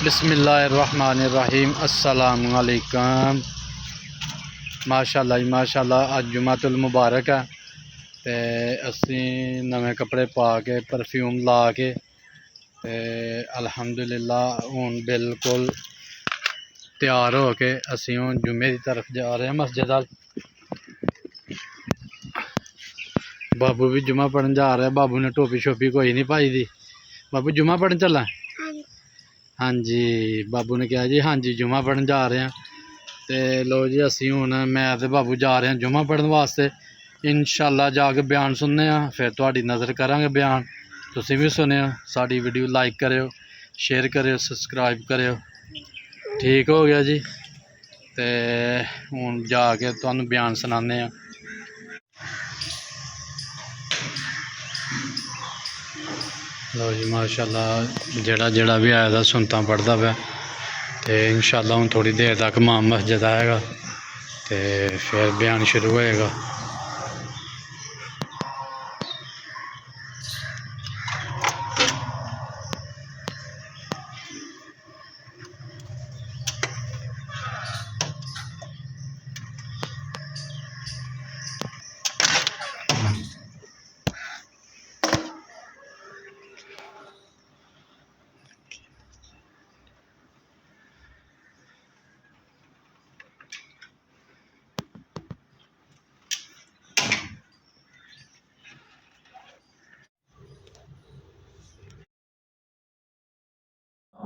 बिस्मिल्लाहिर्रहमानिर्रहीम अस्सलामुअलैकुम। माशाअल्लाह जी माशाअल्लाह, अज जुमातुल मुबारक है ते असी नवे कपड़े पा के परफ्यूम ला के ते अल्हम्दुलिल्लाह हुण बिल्कुल तैयार हो के असी हुण जुम्मे की तरफ जा रहे हैं मस्जिद अल। बाबू भी जुमा पढ़न जा रहा है। बाबू ने टोपी शोपी कोई नहीं पाई दी। बाबू जुमा पढ़न चला? हाँ जी, बाबू ने कहा जी हाँ जी जुमा पढ़न जा रहे हैं। तो लो जी असी हूँ मैं तो बाबू जा रहे हैं जुमा पढ़न वास्ते। इंशाल्लाह जाके बयान सुनने फिर थोड़ी नज़र करांगे बयान। तुसीं भी सुनियो, साड़ी वीडियो लाइक करो, शेयर करो, सब्सक्राइब करो। ठीक हो गया जी। तो हूँ जाके तुहानू बयान सुनाने। लो जी माशाअल्लाह जेड़ा जेड़ा भी आया था सुनता पढ़ता पाया। तो इंशाल्लाह हूँ थोड़ी देर तक इमाम मस्जिद आएगा तो फिर बयान शुरू होएगा।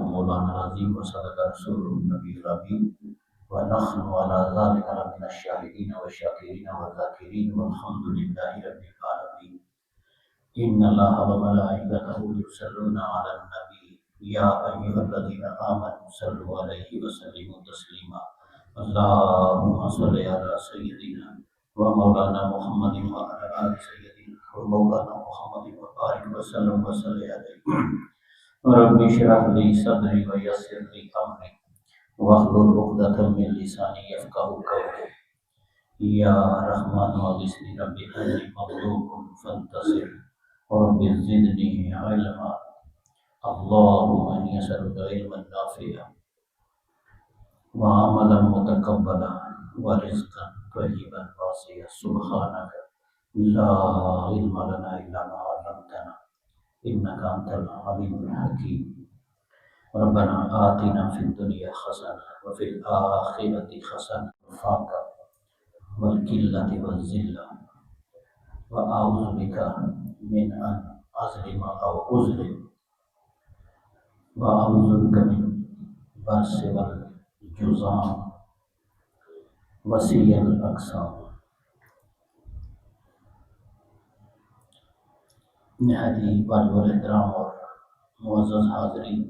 मौलाना अज़ीम व सदक़ रसूलुन नबीयुल अमीन व नहनु अला ज़ालिका लमिनश शाहिदीन व शाकिरीन व ज़ाकिरीन वल्हम्दुलिल्लाहि रब्बिल आलमीन। इन्नल्लाहा व मलाइकतहु युसल्लूना अलन नबी या अय्युहल्लज़ीना आमनू सल्लु अलैहि व सल्लिमू तस्लीमा। अल्लाहुम्मा सल्लि अला सय्यिदिना व मौलाना मुहम्मदिन व अला आलि सय्यिदिना व मौलाना मुहम्मदिन व बारिक व सल्लम व सल्लि अलैहि। रब्बि इश्रह ली सदरी व यस्सिर ली अमरी वहलुल उक़दतम मिन लिसानी यफ़क़हू क़ौली। या रहमान अग़िस्नी रब्बि अन्नी मग़लूबुन फ़ंतसिर रब्बि ज़िदनी इल्मा। अल्लाहुम्मा इन्नी असअलुका इल्मन नाफ़िअन व अमलन मुतक़ब्बलन व रिज़्क़न तय्यिबन वासिअन। सुब्हानका ला इल्मा लना इल्ला मा अल्लमतना इन्नका अंतल अलीमुल हकीम। रब्बना आतिना फिद दुनिया हसना व फिल आखिरति हसना वक़िना वल किल्लति वज़ ज़िल्ला व अऊज़ु बिका मिन अन अज़लिमा औ उज़लिम व अऊज़ु बिका मिन बरसि वल जुज़ाम वसीअल अक़साम। निहायती वाजिबुल एहतराम और मुअज़्ज़ज़ हाज़रीन,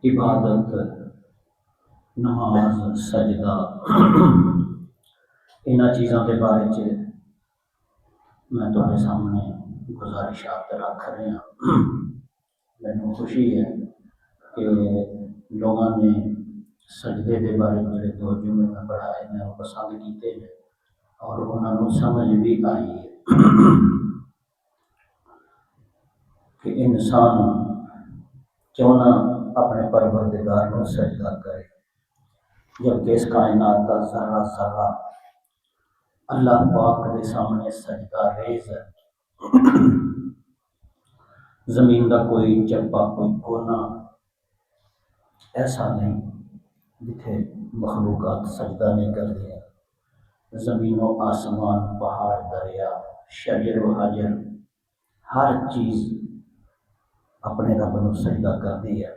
इबादत, नमाज, सजदा इन्हां चीज़ों के बारे च मैं तुहाडे सामने गुजारिशात रख रहा। मैनूं खुशी है कि लोगों ने सजदे के बारे में जो दो जुमे में पढ़ाए हैं वो पसंद किए हैं और उन्होंने समझ भी आई है कि इंसान क्यों ना अपने परवरदिगार को सजदा करे, जबकि इस कायनात का ज़र्रा ज़र्रा अल्लाह पाक के सामने सजदा रेज़ है। ज़मीन का कोई चप्पा कोई कोना ऐसा नहीं जिथे मखलूकात सजदा नहीं करती है। ज़मीनों आसमान पहाड़ दरिया शजर व हजर हर चीज़ अपने रब को सजदा करती है।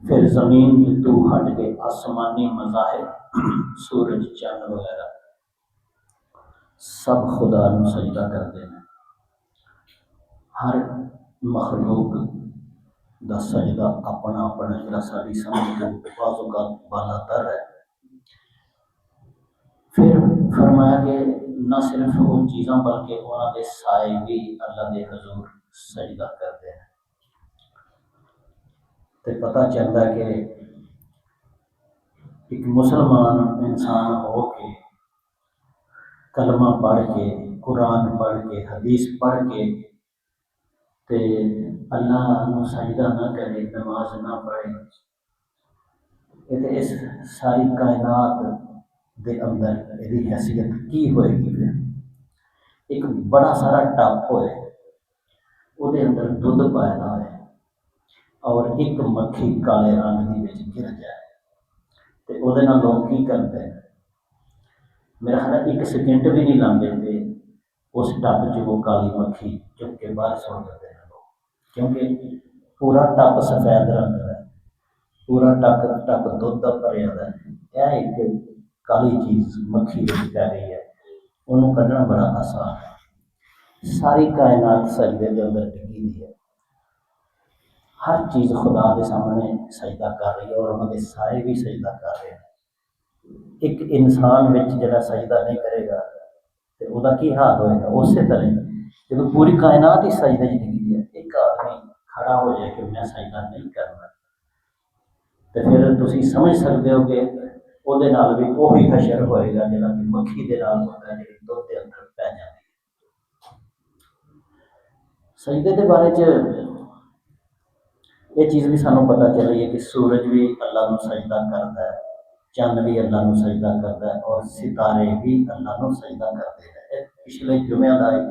फिर ज़मीन तू हट के आसमानी मज़ाहिर सूरज चंद वगैरह सब खुदा को सजदा करते हैं। हर मखलूक का सजदा अपना अपना जरा साड़ी समझ को बाज़ों का बालातर है। फिर फरमाया कि न सिर्फ उन चीज़ों बल्कि उन्होंने साए भी अल्लाह के हजूर सजदा करते हैं। तो पता चलता है कि एक मुसलमान इंसान हो के कलमा पढ़ के कुरान पढ़ के हदीस पढ़ के ते अल्लाह नूं सजदा ना करे, नमाज ना पढ़े, ये तो इस सारी कायनात दे अंदर इहदी हैसियत की होएगी। फिर एक बड़ा सारा टप होए, ਉਹਦੇ अंदर दुध पाया होए और एक मक्खी काले रंग की विच गिर जाए तो ਉਹਦੇ ਨਾਲ लोग की करते हैं, मेरा ख्याल एक सेकेंड भी नहीं लाते थे उस टप च वो काली मक्खी चुक के बाहर सुट देते हैं लोग, क्योंकि पूरा टप सफेद रंग का है, पूरा टप दुध का भरिया है, यह एक काली चीज़ मक्खी पै गई है, उन्होंने कढ़ना बड़ा आसान है। सारी कायनात सजदे के अंदर टिकी हुई है, हर चीज़ खुदा के सामने सजदा कर रही है और उन्होंने सारे भी सजदा कर रहे हैं। एक इंसान विच जिहड़ा सजदा नहीं करेगा तो उसका की हाल होएगा। उस तरह जो पूरी कायनात ही सजदे च टिकी है, एक आदमी खड़ा हो जाए कि मैं सजदा नहीं करना, तो फिर तुम समझ सकते हो कि ਉਹਦੇ ਨਾਲ भी वही हशर होएगा जिहड़ा कि मक्खी दे नाल होंदा है, जिहड़ी दुध दे अंदर पै जाती है। सजदे के बारे च ये चीज़ भी सानू पता चली है कि सूरज भी अल्लाह नूं सजदा करता है, चंद भी अल्लाह नूं सजदा करता है और सितारे भी अल्लाह नूं सजदा करते हैं। पिछले जुम्मे का एक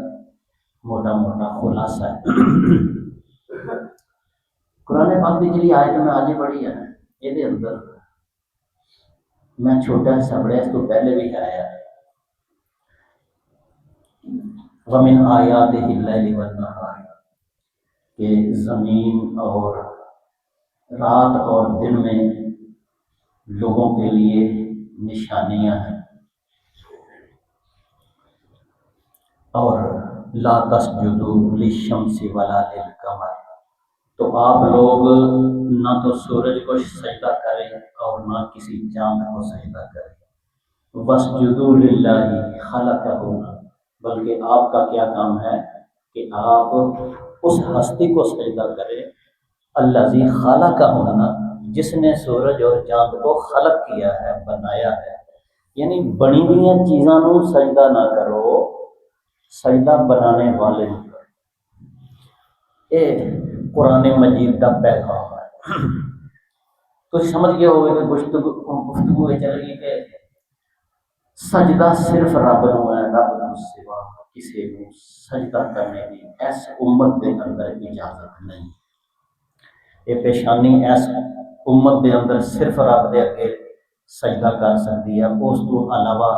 मोटा मोटा खुलासा है। कुरान पाक की जी आयत मैं अज पढ़ी है, ये अंदर मैं छोटा हिस्सा पढ़िया, इस तो पहले भी आया वमिन आयातिहिल लैलि वन्नहार, कि ज़मीन और रात और दिन में लोगों के लिए निशानियां हैं, और ला तस्जुदू लिशम्सी वला लिलकमर, तो आप लोग ना तो सूरज को सजदा करें और ना किसी चांद को सजदा करें। वस्जुदू लिल्लाहि खलक़हुन्ना, बल्कि आपका क्या काम है कि आप उस हस्ती को सजदा करें अल्लज़ी खलक़हुन्ना, जिसने सूरज और चांद को खलक किया है, बनाया है। यानी बनी हुई चीज़ों को सजदा ना करो, सजदा बनाने वाले को करो। ये कुरान मजीद का पैगाम है। तो समझ गए होगे कि गुफ्तगू चल रही है कि सजदा सिर्फ रब नूं है, रब नूं सिवा किसी को सजदा करने की इस उम्मत के अंदर इजाजत नहीं। ये पेशानी इस उम्मत के अंदर सिर्फ रब के अगे सजदा कर सकती है, उस तो अलावा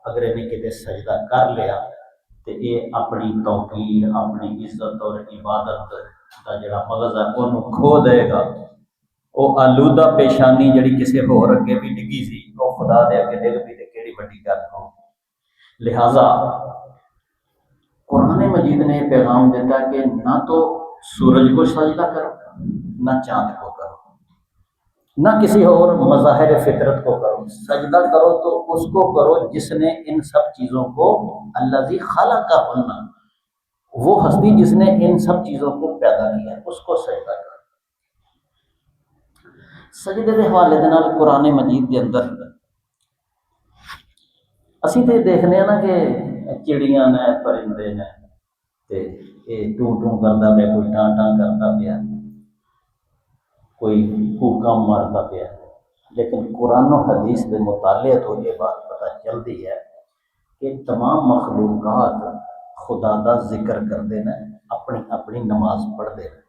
अगर इन्हें किते सजदा कर लिया तो ये अपनी तौकीर, अपनी इज्जत और इबादत का जो मगज़ है उन्होंने खो देगा। वो आलूदा पेशानी जी किसी होर अगे भी डिगी सी, वो खुदा के अगे डिग पई तो केड़ी वड्डी गल हो। लिहाजा कुरान मजीद ने पैगाम देता कि ना तो सूरज को सजदा करो, ना चांद को करो, ना किसी और मज़ाहिर फितरत को करो। सजदा करो तो उसको करो जिसने इन सब चीज़ों को, अल्लज़ी खलक़हुन्ना, वो हस्ती जिसने इन सब चीज़ों को पैदा किया, उसको सजदा करो। सजदे के हवाले के नाल कुरान मजीद के अंदर असी तो देखने ना कि चिड़ियाँ ने, परिंदे ने, तो ये टू टू करता पाया, कोई टां टां करता पाया, कोई कूका मारता पाया, लेकिन कुरान और हदीस के मुताले तो ये बात पता चलती है कि तमाम मखलूकात खुदा का जिक्र करते हैं, अपनी अपनी नमाज पढ़ते हैं।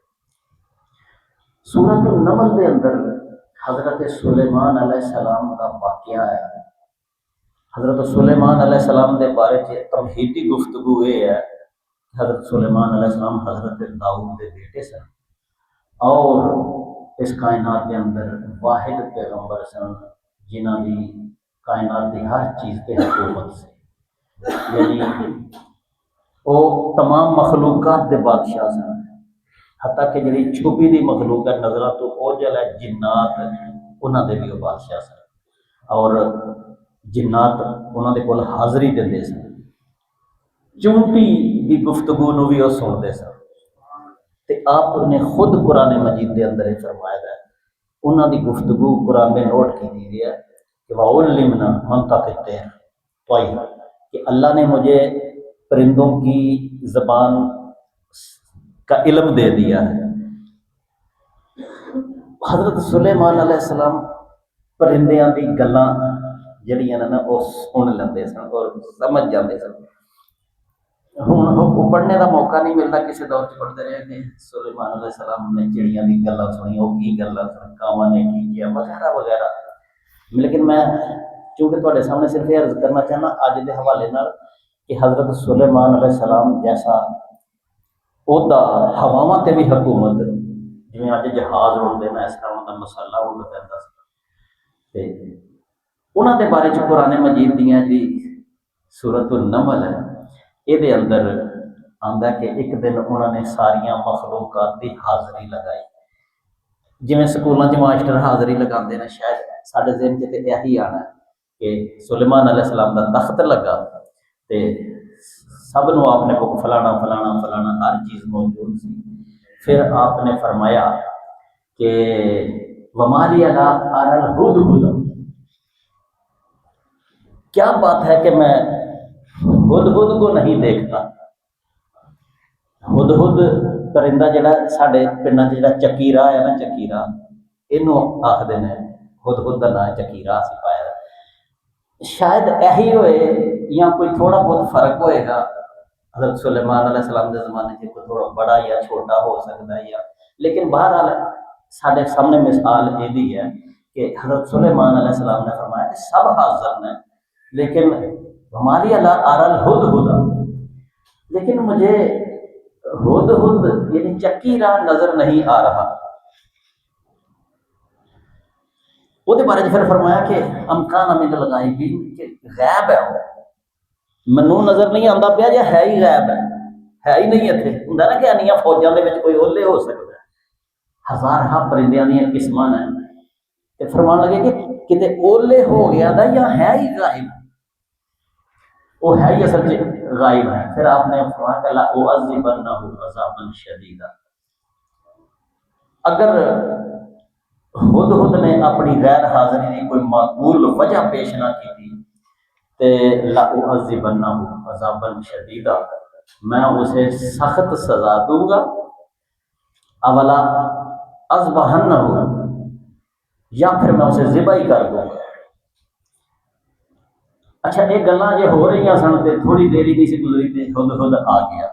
सूरत नमल के अंदर हज़रत सुलेमान अलैहिस्सलाम का वाक़या है। हज़रत सुलेमान अलैहिस्सलाम के बारे में तमहीदी गुफ्तगू ये है, हज़रत सुलेमान अलैहिस्सलाम हज़रत दाऊद के बेटे सन और इस कायनात के अंदर वाहिद पैगंबर सन जिन्हों की कायनात की हर चीज़ के हुकूमत से, यानी वो तमाम मखलूकात के बादशाह सन। हत्ता कि जी छुपी दी मखलूक है, नजर तो ओझल है, जिन्नात उन्होंने भी वो बादशाह सन और जिन्नात उन्होंने कोल हाज़री देंदे सन। चूंटी की गुफ्तगू नूं भी वो सुनते सन। तो आपने खुद कुरान मजीद के अंदर ये फरमाया है, उन्होंने गुफ्तगू कुरान में नोट की गई है कि वउल्लिमना मंतक़ तैर तैर, कि अल्लाह ने मुझे परिंदों की ज़बान का इल्म दे दिया है। हज़रत सुलेमान अलैहिस्सलाम परिंदियां दी गल्लां जड़ियां ने ना वो सुन लेंदे सन और समझ जाते सन। हुण वो पढ़ने का मौका नहीं मिलता, किसी दौर च पढ़ते रहे कि सुलेमान अलैहिस्सलाम ने चिड़ियां दी गल्लां सुनी, वो की गल्लां सुनी, कावां ने की किया वगैरह वगैरह। लेकिन मैं चूँकि तुहाडे सामने सिर्फ ये अर्ज करना चाहना अज के हवाले नाल कि हज़रत सुलेमान अलैहिस्सलाम जैसा ओहदा हवावां ते भी हुकूमत, जिवें अज जहाज उड़दे ने इस तरह उनका मसाला उड़ पैंदा सी। ते उन्हां दे बारे च कुरान मजीद दियां जी सूरतुल नमल है, ये अंदर आंदा कि एक दिन उन्होंने सारिया मखलूकात की हाज़री लगाई, जिवें स्कूलों च मास्टर हाज़री लगाते हैं। शायद साढ़े ज़हन च तो यही आना कि सुलेमान अलैहिस्सलाम का तख्त लगा तो सब नूं आपने को फलाना फलाना फलाना हर चीज़ मौजूद सी। फिर आपने फरमाया कि वमाली अला अरल हुदहुद, क्या बात है कि मैं हुदहुद को नहीं देखता। हुदहुद परिंदा जिहड़ा साडे पिंडां च जिहड़ा चकीरा है ना, चकीरा इनू आखदे ने, हुदहुद का नाम चकीरा असीं पाया। शायद यही होए या कोई थोड़ा बहुत फर्क होएगा हज़रत सुलेमान अलैहिस्सलाम के ज़माने च, कोई थोड़ा बड़ा या छोटा हो सकता है, या लेकिन बहरहाल साढ़े सामने मिसाल यही है कि हज़रत सुलेमान अलैहिस्सलाम ने फरमाया कि सब हाज़िर ने, लेकिन हमारी अला अरल हुदहुद, लेकिन मुझे हुदहुद यानी चकीरा नजर नहीं आ रहा। वो बारे फिर फरमाया कि अमकान मिनल गायबीन, कि गैब है वो, मैनू नजर नहीं आता पाया, या है ही गैब है ही नहीं। इत्थे हुंदा ना कि अन्नियां फौजां दे विच कोई ओले हो सकता है, हज़ार हा परिंदियां दीयां किस्मां ने, ते फरमान लगे कि किते ओले हो गया दा या है ही गायब, वो है ही असल में गायब है। फिर आपने फरमाया शदीदा, अगर हुदहुद ने अपनी गैर हाजिरी की कोई माकूल वजह पेश ना की तो लाउअज़्ज़िबन्नहु अज़ाबन शदीदा, मैं उसे सख्त सजा दूंगा। अवला अज़बहन्नहु, या फिर मैं उसे ज़िबा ही कर दूंगा। अच्छा, ये गल्लां जो हो रही सन तो थोड़ी देरी नहीं सी गुजरी तो हुदहुद आ गया।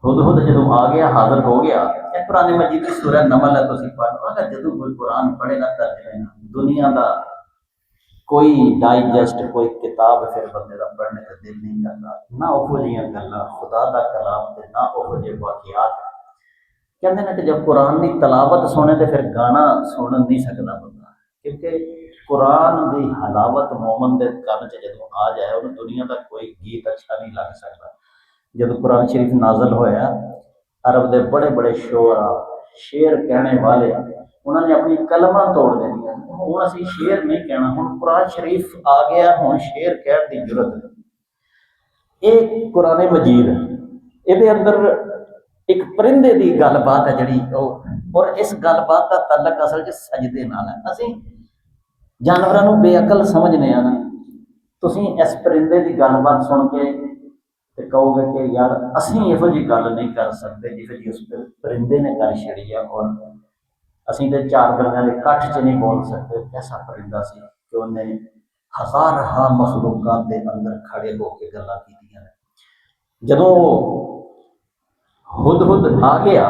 हुदहुद जो आ गया, हाजिर हो गया। कुरान मजीद की सूरह नमल है, तुसीं पढ़ो, अगर जो कोई कुरान पढ़ेगा तर्जमे ना, दुनिया का कोई डाइजैसट कोई किताब फिर बंदे का पढ़ने का दिल नहीं करता, ना उहो जिहियां गल्लां खुदा का कलाम ते ना उहो जिहे वाक़ियात। कहते हैं कि जब कुरान की तलावत सुने तो फिर गाना सुन नहीं सकता बंदा, क्योंकि कुरान की हलावत मोमन के कन च जो आ जाए उन्हें दुनिया का कोई गीत अच्छा नहीं लग सकता। जब कुरान शरीफ नाजल होया, अरब के बड़े बड़े शोरा शेर कहने वाले उन्होंने अपनी कलमा तोड़ देनिया, हूँ असीं शेर नहीं कहना, हूँ कुरान शरीफ आ गया, हूँ शेर कहने की जरूरत नहीं। ये कुरान मजीद ये अंदर एक परिंदे की गलबात है जी, और इस गलबात का तलक असल च सजदे नाल है। असीं जानवरों को बेअकल समझने ना, तुसीं इस परिंदे की गलबात सुन के तो कहोगे कि यार असीं इहो जी गल नहीं कर सकते जिहो जी उस परिंदे ने कर छड़ी है, और असीं तो चार बंदियां के कट्ठ च नहीं बोल सकते। ऐसा परिंदा सी कि उन्हें हज़ार हा मखलूकात के अंदर खड़े होकर गल्लां कीतियां ने। जदों हुदहुद आ गया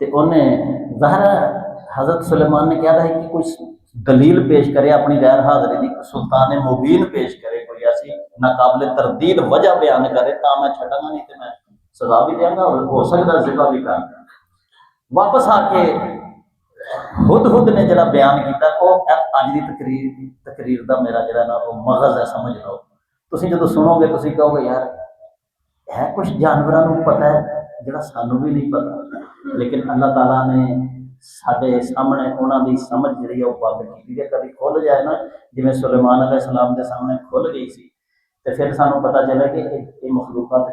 तो उन्हें ज़ाहिर हज़रत सुलेमान ने कहा था कि कोई दलील पेश करे अपनी गैर हाज़री की, सुल्तान मुबीन पेश करे, कोई ऐसी नाकाबिल तरदीद वजह बयान करे, तो मैं छड्डांगा, नहीं तो मैं सजा भी देंगा और हो सकता ज़िबा भी कर। वापस आके हुदहुद ने जरा बयान किया, वो अज की तकरीर का मेरा जरा ना वो मगज़ है, समझ लो। तुसीं जो सुनोगे तुसीं कहोगे यार है कुछ जानवरों को पता है जोड़ा सानू भी नहीं पता, लेकिन अल्लाह ताला ने साडे सामने उन्होंने समझ जी बंद की, कभी खुल जाए ना, जिवें सुलेमान अलैहिस्सलाम के सामने खुल गई सी, तो फिर सानू पता चले कि ये मखलूकात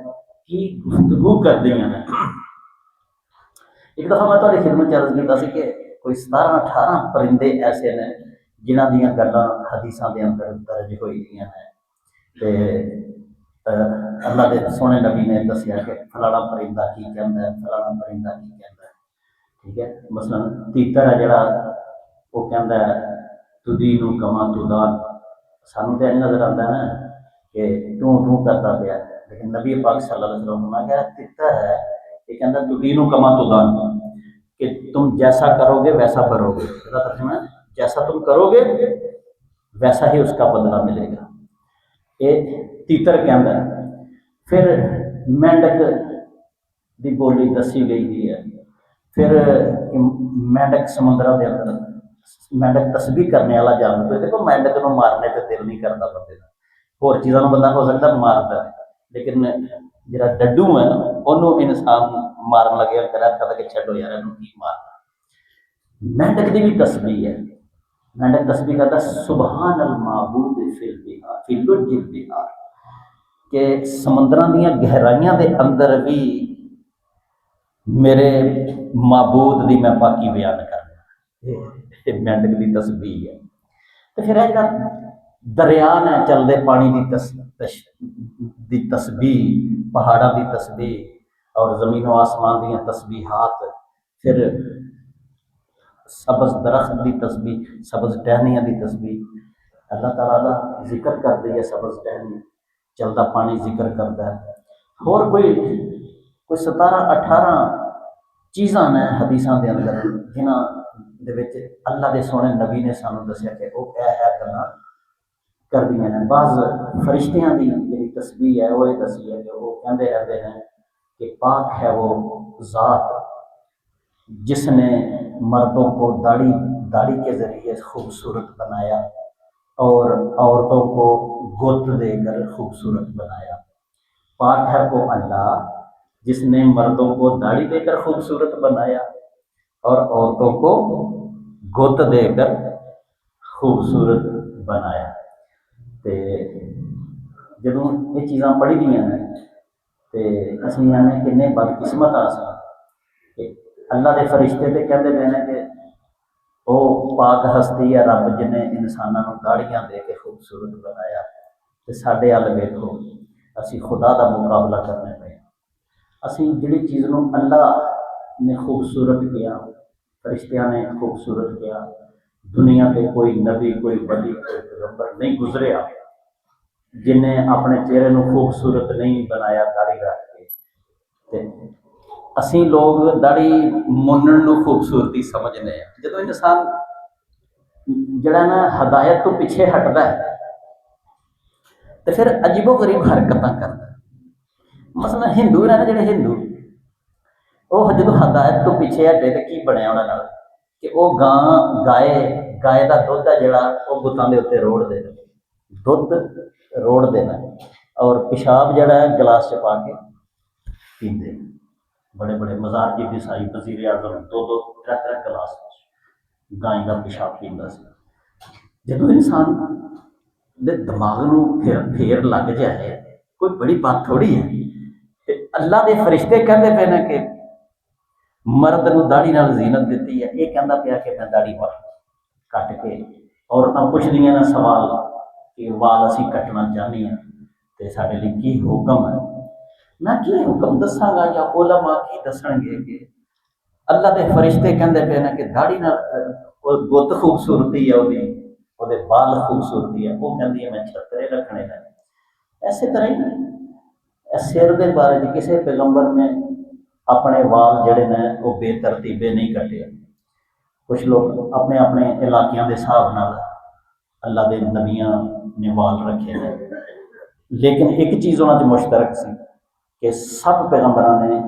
की गुफ्तगू कर दी हैं। एक दफ़ा मैं तुहाडी खिदमत अर्ज किया कि कोई 17-18 परिंदे ऐसे ने जिन्हां दीयां गल्लां हदीसां दे अंदर दर्ज होई दियां ने, ते अल्लाह के सोने नबी ने दसिया कि फलाना परिंदा की कहता है, फलाना परिंदा की कहता है। ठीक है, मसलन तीतर है जड़ा वो कहता है तुदीनू कमा तुदान, सानू तो यही नजर आता है ना कि टू टू करता पाया, लेकिन नबी पाक सल्लल्लाहु अलैहि वसल्लम मैं कह तितर है ये कहता तुदीनू कमा तुदान, कि तुम जैसा करोगे वैसा भरोगे। इसका तर्जुमा है जैसा तुम करोगे वैसा ही उसका बदला मिलेगा। ये तीतर कहता है। फिर मेंढक की बोली दसी गई है। फिर मेंढक समुद्र के अंदर मेंढक तस्बीह करने वाला जानवर, तो देखो मेंढक को मारने से दिल नहीं करता बंदे का, होर चीज़ों को बंदा हो सकता मारता है, लेकिन जरा डड्डू है ना उन्होंने इंसान मारन लगे कहता कि छो यार इन्हू की मारना। मेंढक की भी तस्बीह है। मेंढक तस्बीह करता सुबहान अल माबूद फिल बिहार फिल लुज्जिल बिहार, कि समुद्रां दी गहराइयां दे अंदर भी मेरे माबूद की मैं पाकी बयान करना। मेंढक की तस्बीह है। तो फिर जो दरिया ने चलते पानी की तस्बीह, पहाड़ों की तस्बीह और जमीनों आसमान दी तस्बीहात, फिर सबज दरख्त की तस्बीह, सबज टहनियां की तस्बीह। अल्लाह ताला जिक्र करती है सबज टहनी, चलता पानी जिक्र करता है। होर कोई 17-18 चीज़ां ने हदीसां के अंदर जिन्होंने अल्लाह के सोने नबी ने सानू दसिया कि वो है गल्लां कर दियां ने। बाज़ फरिश्तियां की जी तस्बीह है वो ये दसी है कि वो कहते रहते हैं कि पाक है वो ज़ात जिसने मर्दों को दाढ़ी के ज़रिए खूबसूरत बनाया और औरतों को गुत देकर खूबसूरत बनाया। पाक है वो अल्लाह जिसने मर्दों को दाढ़ी देकर खूबसूरत बनाया और औरतों को गुत देकर खूबसूरत बनाया। तो जो ये चीज़ां पढ़ी दियां ने तो असं आने किन्ने बदकिस्मत कि अल्लाह के फरिश्ते तो कहते पे ने कि वो पाक हस्ती है रब जिन्हें इंसानों को दाड़ियां दे के खूबसूरत बनाया, तो साढ़े अल वेखो असी खुदा का मुकाबला करने पे। असी जिहड़ी चीज़ को अल्लाह ने खूबसूरत किया, फरिश्तियां ने खूबसूरत किया, दुनिया के कोई नबी कोई वली कोई पैगंबर नहीं गुजरिया जिन्हें अपने चेहरे को खूबसूरत नहीं बनाया दाढ़ी रख के। असी लोग दाढ़ी मुन्नण को खूबसूरती समझने हैं। जो इंसान जड़ा ना हदायत तो पिछे हटता है तो फिर अजीबो गरीब हरकत करता है। मसलन हिंदू ने जो हिंदू वो जो हदायत तो पिछे हटे तो की बनया उन्होंने कि वो गाय का दुध है जोड़ा वो गुत्तां के उत्ते रोड़ देना, दुध रोड़ देना और पेशाब जड़ा है गिलास च पा के पीते। बड़े बड़े मज़ार की ईसाई वज़ीर आज़म 2-3 गिलास गाय का पेशाब पीता से। जो इंसान दे दिमाग में फेर लग जाए कोई बड़ी बात थोड़ी है। अल्लाह के फरिश्ते कहते पे ने कि मर्द को दाढ़ी नाल जीनत दी है, ये कहता पाया कि मैं दाढ़ी वाल कट के, औरतां पुछदियां ने सवाल कि वाल असी कटना चाहते हैं तो साढ़े लिए की हुक्म है। मैं की हुक्म दसांगा या उलमा की दसणगे कि अल्लाह के फरिश्ते कहते पे ने कि दाढ़ी नाल गुत खूबसूरती है, वो बाल खूबसूरती है, वो कहती है मैं छतरे रखने हैं। ऐसे तरह ही सिर के बारे में किसी पैगंबर ने अपने वाल जड़े ने वो बेतरतीबे नहीं कटे। कुछ लोग अपने अपने इलाकों के हिसाब नाल अल्लाह के नबियां ने वाल रखे हैं, लेकिन एक चीज़ उन्होंने मुश्तरक सी कि सब पैगंबरों ने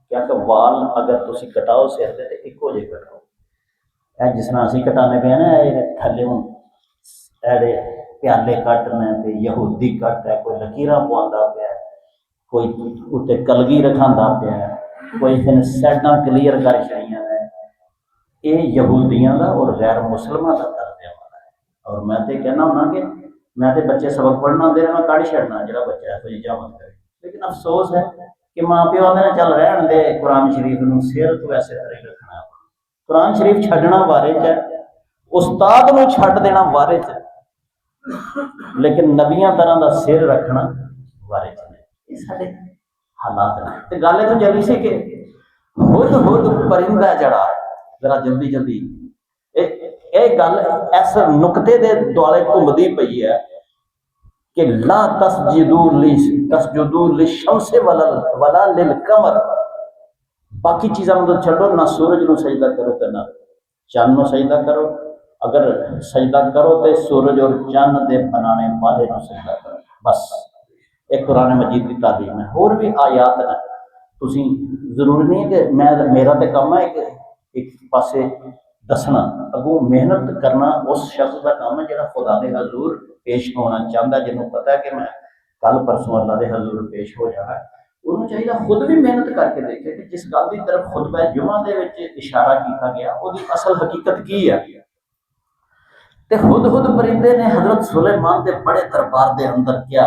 क्या कि वाल अगर तुम कटाओ सिर के तो इको जे कटाओ। यह जिस तरह असी कटाने पे ना थल्लों एड़े प्याले कट ने तो यहूदी कट है, कोई लकीर पवा पाया, कोई उत्ते कलगी रखा पाया, कोई फिर सैडां क्लीयर कर छड़ियां ने। ये यहूदियों का और गैर मुसलमान का दर्जा वाला है। और मैं तो कहना होना कि मैं तो बच्चे सबक पढ़ना आते मैं कढ़ छड़ना जो बच्चा है जामत करे। लेकिन अफसोस है कि माँ प्यो आते चल रहन दे कुरान शरीफ को सिर तो ऐसे तरह ही रखना। कुरान शरीफ छड्डना बारे च, उस्ताद को छड्ड देना बारे च, लेकिन नबियां तरह का सिर रखना बारे च। ये सारे हालात ने। तो गल इत्थों चली सी कि हुद हुद परिंदा जड़ा जरा जल्दी जल्दी ਇਹ ਗੱਲ इस नुकते के दुआले घूमती पई है कि ला तसजुदू लिशम्स वला लिल कमर। बाकी चीज़ों को छड्डो, ना सूरज को सजदा करो तो ना चंद को सजदा करो। अगर सजदा करो तो सूरज और चंद के बनाने वाले को सजदा करो। बस एक कुरान मजीद की तालीम है। होर भी आयात ने, तुसी जरूरी नहीं कि मैं मेरा तो काम है एक पासे दसना, अगों मेहनत करना उस शख्स का काम है जो खुदा के हजूर पेश होना चाहता, जिन्होंने पता है कि मैं कल परसों अल्लाह के हजूर पेश हो जाना। उन्होंने चाहिए खुद भी मेहनत करके देखे कि जिस गल की तरफ खुतबा जुमा दे विच इशारा किया गया उसकी असल हकीकत की है। ते हुद हुद परिंदे ने हजरत सुलेमान के बड़े दरबार के अंदर क्या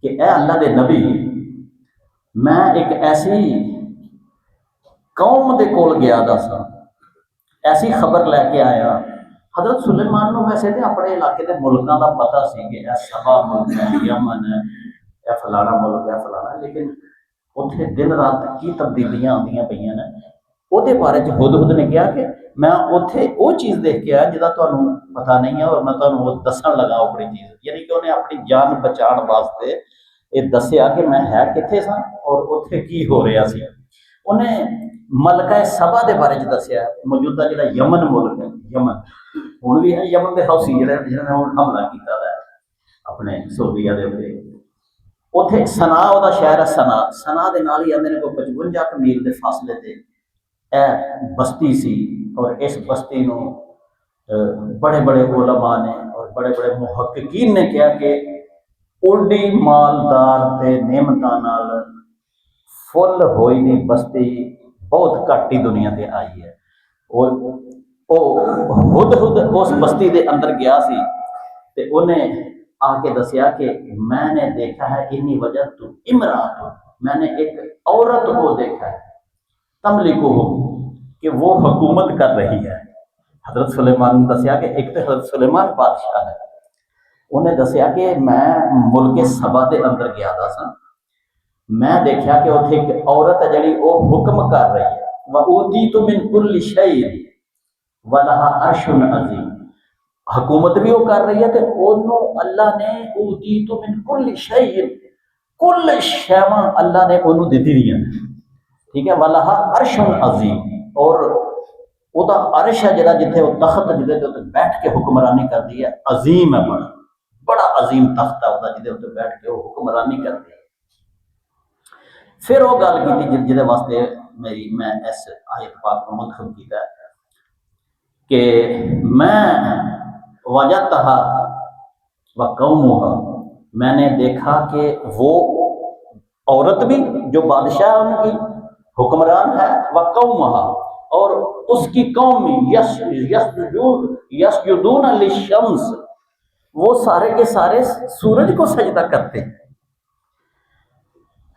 कि ए अल्लाह के नबी, मैं एक ऐसी कौम के कोल गया सा, ऐसी खबर लैके आया। हजरत सुलेमान को वैसे तो अपने इलाके के मुल्कों का पता सी कि सबा मुल्क है, यमन है, यह फलाना मुल्क है फलाना, लेकिन उत्थे दिन रात की तब्दीलियां आंदियां पईयां ने। ਉਹਦੇ बारे च हुद हुद ने कहा कि मैं उत्थे वो चीज़ देख के आया जिहदा तुहानूं पता नहीं है और मैं तुहानूं वो दस्सण लगा अपनी चीज़। यानी कि उन्हें अपनी जान बचाने वास्ते ये दस्सिया कि मैं है कित्थे सां और उत्थे की हो रहा सी। उन्हें मलका सबा के बारे च दस्सिया, मौजूदा जिहड़ा यमन मुल्क है, यमन हुण भी है, यमन के हौसी जिन्होंने हुण हमला किया है अपने सऊदीया के उत्ते। उत्थे सना उहदा शहर है, सना सना दे नाल ही आंदे ने कोई 55 मील के फासले ते बस्ती सी। और इस बस्ती नूं बड़े बड़े उलमा ने और बड़े बड़े मुहक्किकीन ने कहा कि उड़ी मालदार ते नेमतां नाल फुल होई दी बस्ती बहुत घट ही दुनिया ते आई है। हुद हुद उस बस्ती के अंदर गया सी ते उन्हें आके दसिया कि मैंने देखा है इन्नी वजह तो इमरात, मैंने एक औरत को देखा है तमलिको हो कि वो हुकूमत कर रही है। हजरत सुलेमान ने दसिया कि एक तो हजरत सुलेमान बादशाह है। उन्हें दसिया कि मैं मुल्क सबा के अंदर गया था, मैं देखा कि उत्थे एक औरत है जी वो हुक्म कर रही है। वऊती तो मिन कुल्लि शैइन वलहा अर्शुन अजीम, हुकूमत भी वो कर रही है तो उन्होंने अल्लाह ने ऊती तो मिन कुल्लि शैइन, कुल शैवां अल्लाह ने उन्होंने दी दियां, ठीक है। वलहा अर्शुन अजीम, और वह अर्श है जरा जिथे वो तख्त जिदे उत्ते बैठ के हुक्मरानी करती है, अजीम है, बड़ा बड़ा अजीम तख्त है वह जिदे उत्ते बैठ के वो हुक्मरानी करती है। फिर वो गल की जिदे वास्ते मैं इस आयत पाक को मुंतखब किया कि मैं वजदतहा व कौमुहा, मैंने देखा कि वो औरत भी जो बादशाह उनकी हुक्मरान है, व कौमुहा, और उसकी कौम यस्जुदून लिशम्स, वो सारे के सारे सूरज को सजदा करते हैं।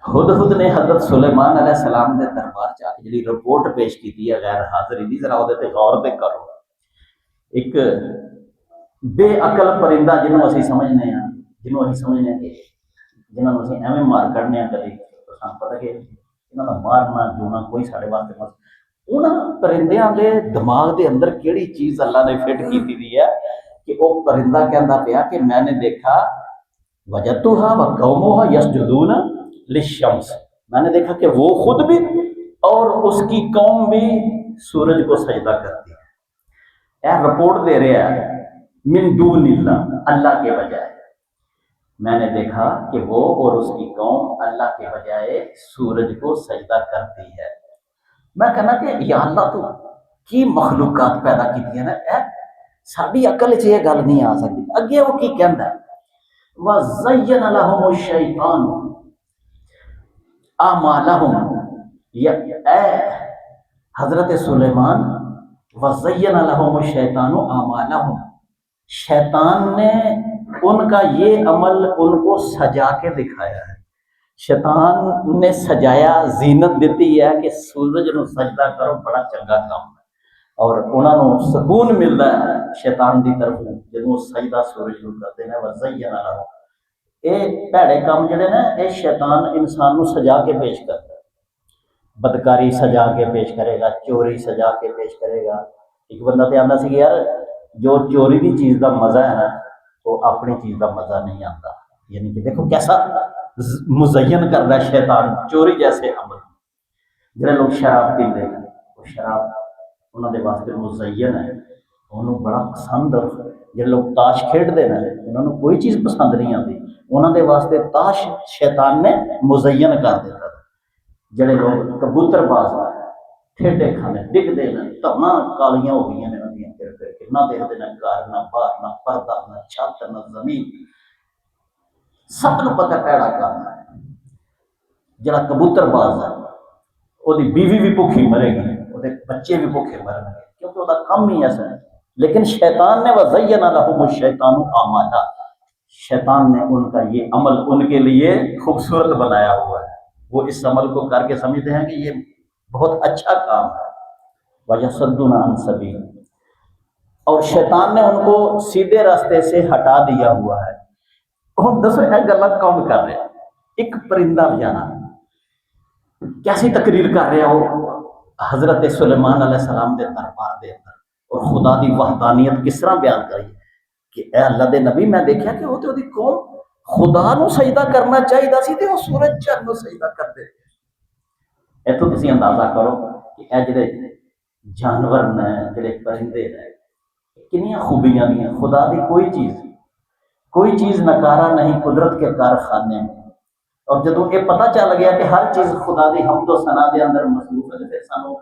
हुद हुद ने हजरत सुलेमान अलैहिस्सलाम के दरबार जाके जी रिपोर्ट पेश की है गैर हाजिरी दी, जरा वो गौर पे करो। एक बेअकल परिंदा जिन्होंने असीं समझने कि जिन्होंने असीं एवें मार कढ़ने कभी, तो सानूं पता कि इन्हां दा मारना जूना कोई साढ़े वास्ते मस। उन्हां परिंदियां दे दिमाग के अंदर किहड़ी चीज़ अल्लाह ने फिट की दी है कि वह परिंदा कहता पाया कि मैंने देखा वजदतुहा व कौमुहा यस्जुदून लिशम्स, मैंने देखा कि वो खुद भी और उसकी कौम भी सूरज को सजदा करती है। यह रिपोर्ट दे रहा है मिन दूनिल्लाह, अल्लाह के बजाय। मैंने देखा कि वो और उसकी कौम अल्लाह के बजाय सूरज को सजदा करती है। मैं कहना कि या अल्लाह तू की मखलूकात पैदा की ना, साड़ी अकल च यह गल नहीं आ सकती। अगे वो की कहता है, वज़य्यन लहुम शैतान आमालहुम, या हजरत सुलेमान, वज़य्यन लहुम शैतान आमालहुम, शैतान ने उनका ये अमल उनको सजा के दिखाया है। शैतान ने सजाया, जीनत दी है कि सूरज को सजदा करो, बड़ा चंगा काम है, और उन्होंने सुकून मिलता है शैतान की तरफ जो सजदा सूरज को करते हैं। वज़य्यन लहुम, ये भैड़े काम जिहड़े ने ये शैतान इंसान नूं सजा के पेश करता है। बदकारी सजा के पेश करेगा, चोरी सजा के पेश करेगा। एक बंदा तो आंदा सी कि यार जो चोरी की चीज़ का मज़ा है ना वो अपनी चीज़ का मज़ा नहीं आता। यानी कि देखो कैसा मुज़य्यन करता है शैतान चोरी जैसे अमल। जिहड़े लोग शराब पीते हैं वो शराब उन्होंने वास्ते मुज़य्यन है, उन्होंने बड़ा पसंद। और जिहड़े लोग ताश खेडते हैं उन्होंने कोई चीज़ पसंद नहीं आती, उन्होंने वास्ते ताश शैतान ने मुज़य्यन कर दिता। जिहड़े लोग कबूतरबाज हैं ठेडे खाने डिगते हैं, धवना कालियां हो गई ने उन्होंने फिर के ना देखते ना घर ना बाहर ना पर्दा ना छत ना जमीन, सब नूं पता पैड़ा करना है। जिहड़ा कबूतरबाज है उसकी बीवी भी भुखी मरेगी, उसके बच्चे भी भुखे मरेंगे, क्योंकि उसका काम ही ऐसा है। लेकिन शैतान ने वज़य्यना लहुम शैतानु आमाला, शैतान ने उनका ये अमल उनके लिए खूबसूरत बनाया हुआ है। वो इस अमल को करके समझते हैं कि ये बहुत अच्छा काम है। वयसद्दुना अन सबील, और शैतान ने उनको सीधे रास्ते से हटा दिया हुआ है। हम दसो यह गल्लां कौन कर रहा है? एक परिंदा बेचारा कैसी तकरीर कर रहा हो हजरत सुलेमान अलैहिस्सलाम के दरबार के अंदर, और खुदा की वहदानियत किस तरह बयान करी कि ए अल्लाह के नबी मैं देखा कि वो तो कौम खुदा नूं सजदा करना चाहिए सी ते वो सूरज चंद नूं सजदा करते। इत्थों तुसीं अंदाजा करो कि यह जिहड़े जानवर ने जिहड़े परिंदे ने कितनी खूबियां दी खुदा की कोई चीज़ नकारा नहीं कुदरत के कारखाने में। और जो ये पता चल गया कि हर चीज़ खुदा की हमदो सना के अंदर मसरूफ है, फिर सानू